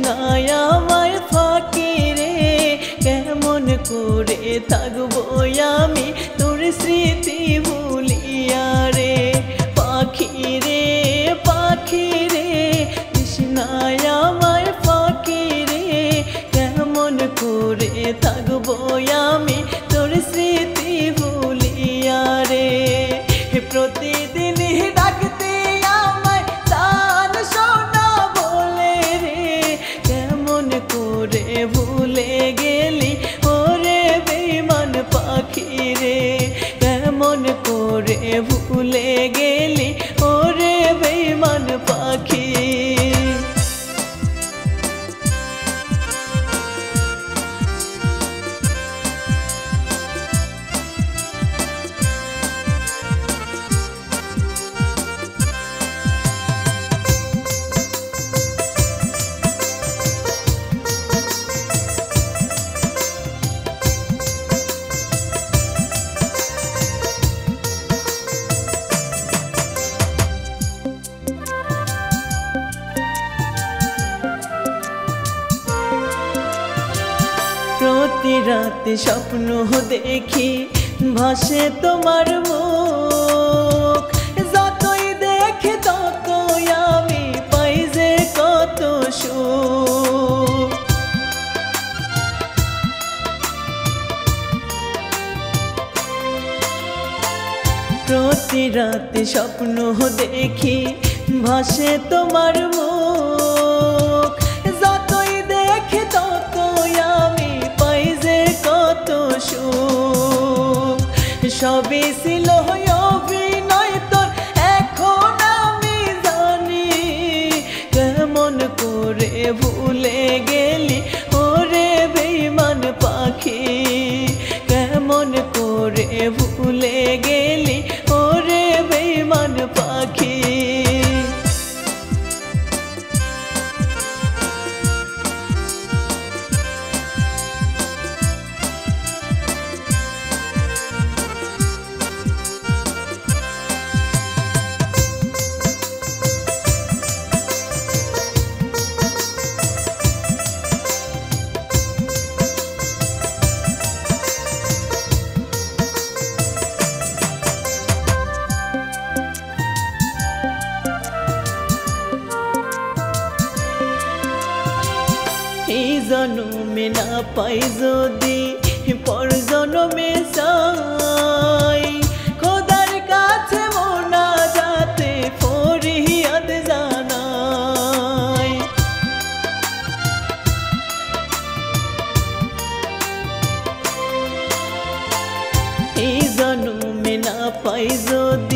তৃষ্ণায় আমায় ফাঁকি রে, কেমন করে থাকবো আমি তোর স্মৃতি ভুলিয়া রে। পাখি রে তৃষ্ণায় আমায় ফাঁকি রে, কেমন করে থাকবো আমি তোর স্মৃতি ভুলিয়া রে। প্রতিদিন ডাকতে আমায় জান সোনা বলে রে, কেমন করে ভুলে গেলি ওরে বেঈমান পাখি রে, কেমন করে ভুলে গেলি ওরে বেঈমান পাখি। প্রতি রাতে স্বপ্ন দেখি ভাসে তোমার মুখ, যতই দেখি ততই আমি পাই যে কত সুখ। প্রতি রাতে স্বপ্ন দেখি ভাসে তোমার মুখ, যতই দেখি ততই আমি পাই যে কত সুখ। সবই ছিল অভিনয় তোর এখন আমি জানি, কেমন করে ভুলে গেলি ওরে বেঈমান পাখি, কেমন করে ভুলে গেলি ওরে বেঈমান পাখি। এই জনমে না পাই যদি পর জনমে চাই, খোদার কাছে মোনাজাতে ফরিয়াদ জানাই। এই জনমে না পাই যদি